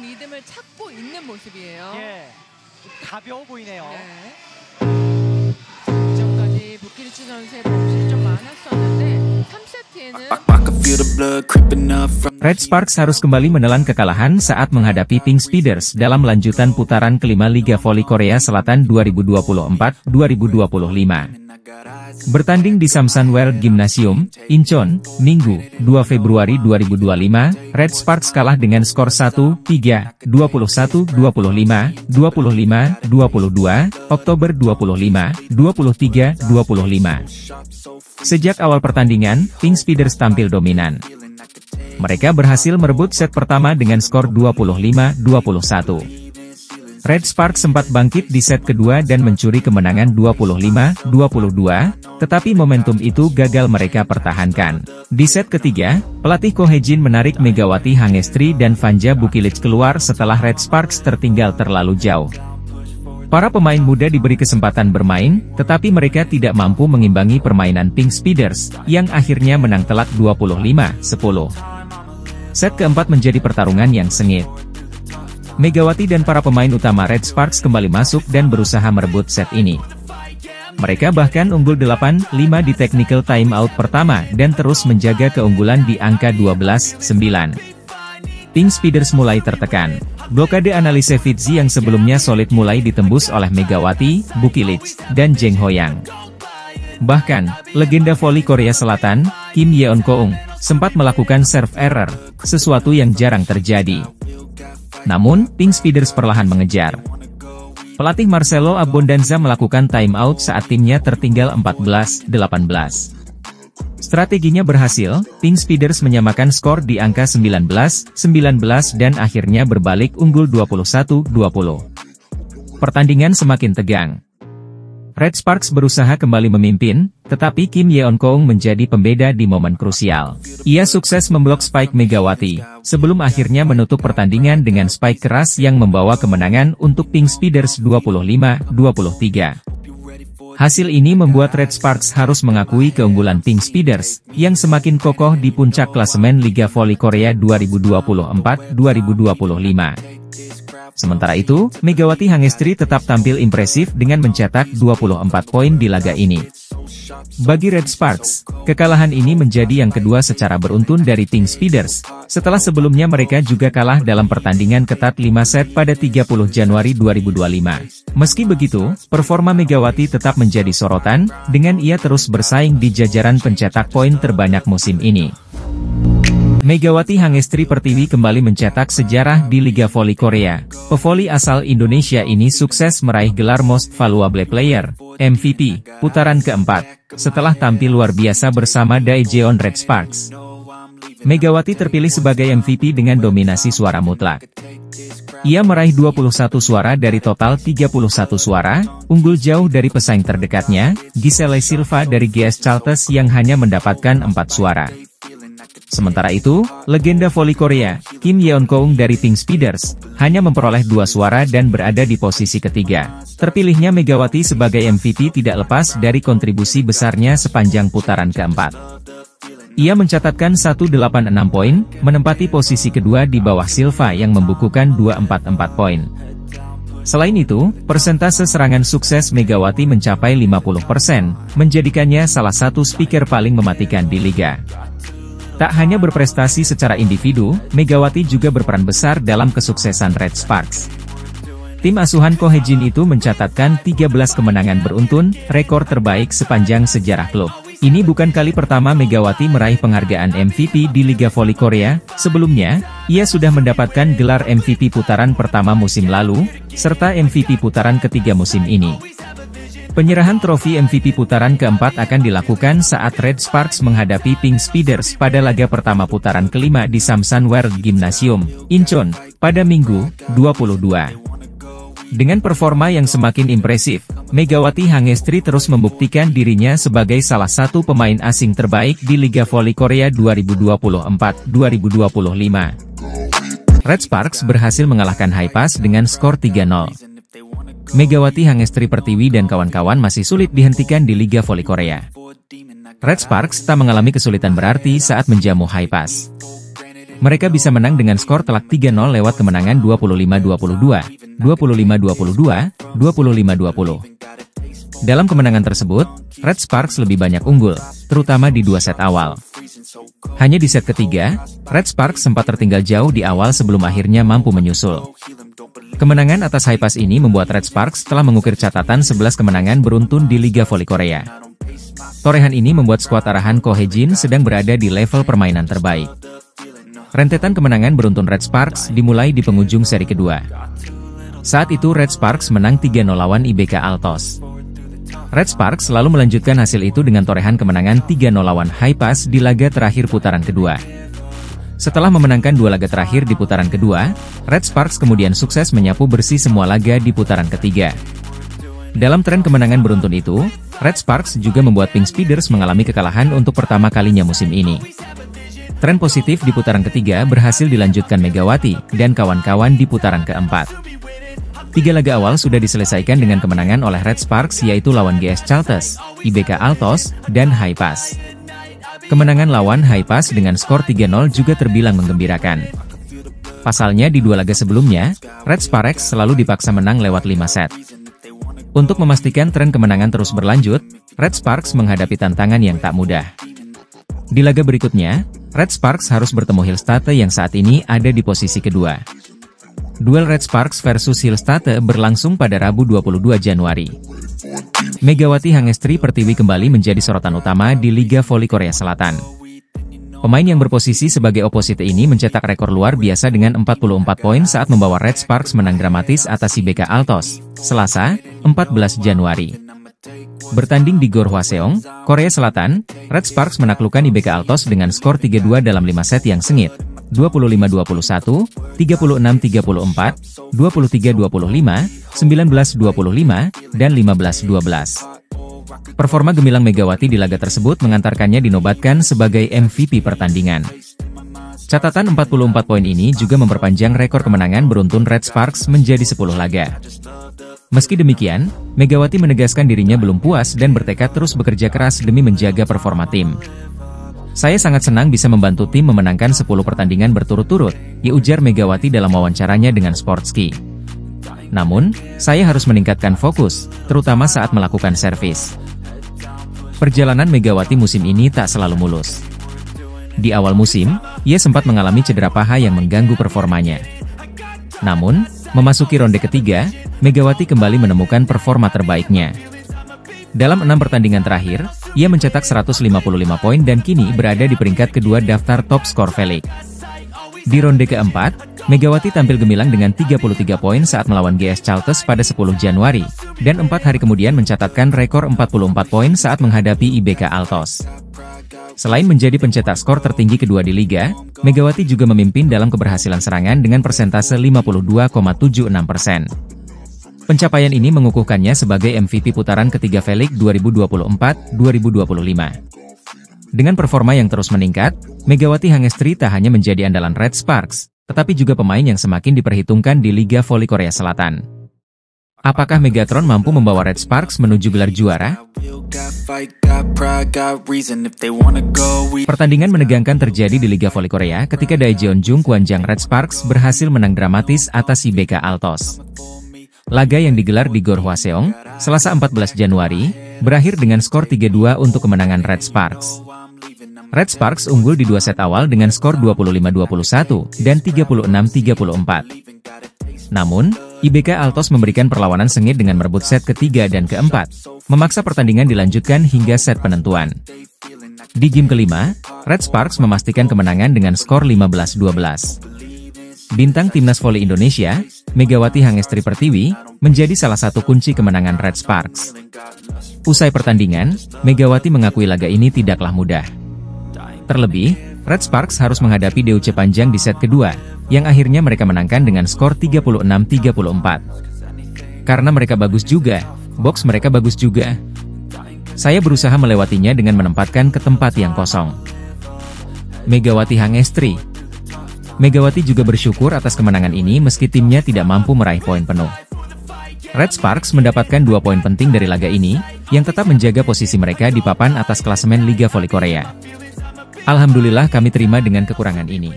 리듬을 찾고 있는 모습이에요. 예, 가벼워 보이네요. 네. 이전까지 부키리치 선수의 범실이 좀 많았었는데 3세트에는 Red Sparks harus kembali menelan kekalahan saat menghadapi Pink Speeders dalam lanjutan putaran kelima Liga Voli Korea Selatan 2024-2025. Bertanding di Samsan World Gymnasium, Incheon, Minggu, 2 Februari 2025, Red Sparks kalah dengan skor 1-3, 21-25, 25-22, Oktober 25, 23-25. Sejak awal pertandingan, Pink Speeders tampil dominan. Mereka berhasil merebut set pertama dengan skor 25-21. Red Sparks sempat bangkit di set kedua dan mencuri kemenangan 25-22, tetapi momentum itu gagal mereka pertahankan. Di set ketiga, pelatih Ko Hye-jin menarik Megawati Hangestri dan Vanja Bukilic keluar setelah Red Sparks tertinggal terlalu jauh. Para pemain muda diberi kesempatan bermain, tetapi mereka tidak mampu mengimbangi permainan Pink Speeders, yang akhirnya menang telak 25-10. Set keempat menjadi pertarungan yang sengit. Megawati dan para pemain utama Red Sparks kembali masuk dan berusaha merebut set ini. Mereka bahkan unggul 8-5 di technical timeout pertama dan terus menjaga keunggulan di angka 12-9. Pink Speeders mulai tertekan. Blokade analise Fitzy yang sebelumnya solid mulai ditembus oleh Megawati, Bukilic, dan Jeng Hoyang. Bahkan, legenda voli Korea Selatan, Kim Yeon-keung, sempat melakukan serve error, sesuatu yang jarang terjadi. Namun, Pink Speeders perlahan mengejar. Pelatih Marcelo Abondanza melakukan timeout saat timnya tertinggal 14-18. Strateginya berhasil, Pink Speeders menyamakan skor di angka 19-19 dan akhirnya berbalik unggul 21-20. Pertandingan semakin tegang. Red Sparks berusaha kembali memimpin, tetapi Kim Yeon-keung menjadi pembeda di momen krusial. Ia sukses memblok spike Megawati, sebelum akhirnya menutup pertandingan dengan spike keras yang membawa kemenangan untuk Pink Speeders 25-23. Hasil ini membuat Red Sparks harus mengakui keunggulan Pink Speeders, yang semakin kokoh di puncak klasemen Liga Voli Korea 2024-2025. Sementara itu, Megawati Hangestri tetap tampil impresif dengan mencetak 24 poin di laga ini. Bagi Red Sparks, kekalahan ini menjadi yang kedua secara beruntun dari Pink Speeders, setelah sebelumnya mereka juga kalah dalam pertandingan ketat 5 set pada 30 Januari 2025. Meski begitu, performa Megawati tetap menjadi sorotan, dengan ia terus bersaing di jajaran pencetak poin terbanyak musim ini. Megawati Hangestri Pertiwi kembali mencetak sejarah di Liga Voli Korea. Pevoli asal Indonesia ini sukses meraih gelar Most Valuable Player, MVP, putaran keempat, setelah tampil luar biasa bersama Daejeon Red Sparks. Megawati terpilih sebagai MVP dengan dominasi suara mutlak. Ia meraih 21 suara dari total 31 suara, unggul jauh dari pesaing terdekatnya, Giselle Silva dari GS Chalters yang hanya mendapatkan 4 suara. Sementara itu, legenda voli Korea, Kim Yeon-keung dari Pink Speeders, hanya memperoleh 2 suara dan berada di posisi ketiga. Terpilihnya Megawati sebagai MVP tidak lepas dari kontribusi besarnya sepanjang putaran keempat. Ia mencatatkan 186 poin, menempati posisi kedua di bawah Silva yang membukukan 244 poin. Selain itu, persentase serangan sukses Megawati mencapai 50%, menjadikannya salah satu speaker paling mematikan di liga. Tak hanya berprestasi secara individu, Megawati juga berperan besar dalam kesuksesan Red Sparks. Tim asuhan Ko Hye-jin itu mencatatkan 13 kemenangan beruntun, rekor terbaik sepanjang sejarah klub. Ini bukan kali pertama Megawati meraih penghargaan MVP di Liga Voli Korea. Sebelumnya, ia sudah mendapatkan gelar MVP putaran pertama musim lalu, serta MVP putaran ketiga musim ini. Penyerahan trofi MVP putaran keempat akan dilakukan saat Red Sparks menghadapi Pink Speeders pada laga pertama putaran kelima di Samsan World Gymnasium, Incheon, pada Minggu, 22. Dengan performa yang semakin impresif, Megawati Hangestri terus membuktikan dirinya sebagai salah satu pemain asing terbaik di Liga Voli Korea 2024-2025. Red Sparks berhasil mengalahkan Haipas dengan skor 3-0. Megawati Hangestri Pertiwi dan kawan-kawan masih sulit dihentikan di Liga Voli Korea. Red Sparks tak mengalami kesulitan berarti saat menjamu Haipas. Mereka bisa menang dengan skor telak 3-0 lewat kemenangan 25-22, 25-22, 25-20. Dalam kemenangan tersebut, Red Sparks lebih banyak unggul, terutama di 2 set awal. Hanya di set ketiga, Red Sparks sempat tertinggal jauh di awal sebelum akhirnya mampu menyusul. Kemenangan atas High Pass ini membuat Red Sparks telah mengukir catatan 11 kemenangan beruntun di Liga Voli Korea. Torehan ini membuat skuad arahan Ko Hae-jin sedang berada di level permainan terbaik. Rentetan kemenangan beruntun Red Sparks dimulai di penghujung seri kedua. Saat itu Red Sparks menang 3-0 lawan IBK Altos. Red Sparks lalu melanjutkan hasil itu dengan torehan kemenangan 3-0 lawan High Pass di laga terakhir putaran kedua. Setelah memenangkan 2 laga terakhir di putaran kedua, Red Sparks kemudian sukses menyapu bersih semua laga di putaran ketiga. Dalam tren kemenangan beruntun itu, Red Sparks juga membuat Pink Speeders mengalami kekalahan untuk pertama kalinya musim ini. Tren positif di putaran ketiga berhasil dilanjutkan Megawati dan kawan-kawan di putaran keempat. 3 laga awal sudah diselesaikan dengan kemenangan oleh Red Sparks yaitu lawan GS Chalters, IBK Altos, dan High Pass. Kemenangan lawan High Pass dengan skor 3-0 juga terbilang menggembirakan. Pasalnya di 2 laga sebelumnya, Red Sparks selalu dipaksa menang lewat 5 set. Untuk memastikan tren kemenangan terus berlanjut, Red Sparks menghadapi tantangan yang tak mudah. Di laga berikutnya, Red Sparks harus bertemu Hillstate yang saat ini ada di posisi kedua. Duel Red Sparks versus Hillstate berlangsung pada Rabu 22 Januari. Megawati Hangestri Pertiwi kembali menjadi sorotan utama di Liga Voli Korea Selatan. Pemain yang berposisi sebagai opposite ini mencetak rekor luar biasa dengan 44 poin saat membawa Red Sparks menang dramatis atas IBK Altos, Selasa, 14 Januari. Bertanding di Gor Hwaseong, Korea Selatan, Red Sparks menaklukkan IBK Altos dengan skor 3-2 dalam 5 set yang sengit, 25-21, 36-34, 23-25, 19-25, dan 15-12. Performa gemilang Megawati di laga tersebut mengantarkannya dinobatkan sebagai MVP pertandingan. Catatan 44 poin ini juga memperpanjang rekor kemenangan beruntun Red Sparks menjadi 10 laga. Meski demikian, Megawati menegaskan dirinya belum puas dan bertekad terus bekerja keras demi menjaga performa tim. Saya sangat senang bisa membantu tim memenangkan 10 pertandingan berturut-turut, ujar Megawati dalam wawancaranya dengan Sportski. Namun, saya harus meningkatkan fokus, terutama saat melakukan servis. Perjalanan Megawati musim ini tak selalu mulus. Di awal musim, ia sempat mengalami cedera paha yang mengganggu performanya. Namun, memasuki ronde ketiga, Megawati kembali menemukan performa terbaiknya. Dalam 6 pertandingan terakhir, ia mencetak 155 poin dan kini berada di peringkat kedua daftar top skor V-League. Di ronde keempat, Megawati tampil gemilang dengan 33 poin saat melawan GS Chalters pada 10 Januari, dan 4 hari kemudian mencatatkan rekor 44 poin saat menghadapi IBK Altos. Selain menjadi pencetak skor tertinggi kedua di Liga, Megawati juga memimpin dalam keberhasilan serangan dengan persentase 52,76%. Pencapaian ini mengukuhkannya sebagai MVP putaran ketiga V-League 2024-2025. Dengan performa yang terus meningkat, Megawati Hangestri tak hanya menjadi andalan Red Sparks, tetapi juga pemain yang semakin diperhitungkan di Liga Voli Korea Selatan. Apakah Megatron mampu membawa Red Sparks menuju gelar juara? Pertandingan menegangkan terjadi di Liga Voli Korea ketika Daejeonjung Kwanjang Red Sparks berhasil menang dramatis atas IBK Altos. Laga yang digelar di Gor Hwaseong, Selasa 14 Januari, berakhir dengan skor 3-2 untuk kemenangan Red Sparks. Red Sparks unggul di 2 set awal dengan skor 25-21 dan 36-34. Namun, IBK Altos memberikan perlawanan sengit dengan merebut set ketiga dan keempat, memaksa pertandingan dilanjutkan hingga set penentuan. Di game kelima, Red Sparks memastikan kemenangan dengan skor 15-12. Bintang Timnas Voli Indonesia, Megawati Hangestri Pertiwi, menjadi salah satu kunci kemenangan Red Sparks. Usai pertandingan, Megawati mengakui laga ini tidaklah mudah. Terlebih, Red Sparks harus menghadapi DUC panjang di set kedua, yang akhirnya mereka menangkan dengan skor 36-34. Karena mereka bagus juga, box mereka bagus juga. Saya berusaha melewatinya dengan menempatkan ke tempat yang kosong. Megawati Hangestri. Megawati juga bersyukur atas kemenangan ini meski timnya tidak mampu meraih poin penuh. Red Sparks mendapatkan 2 poin penting dari laga ini, yang tetap menjaga posisi mereka di papan atas klasemen Liga Voli Korea. Alhamdulillah kami terima dengan kekurangan ini.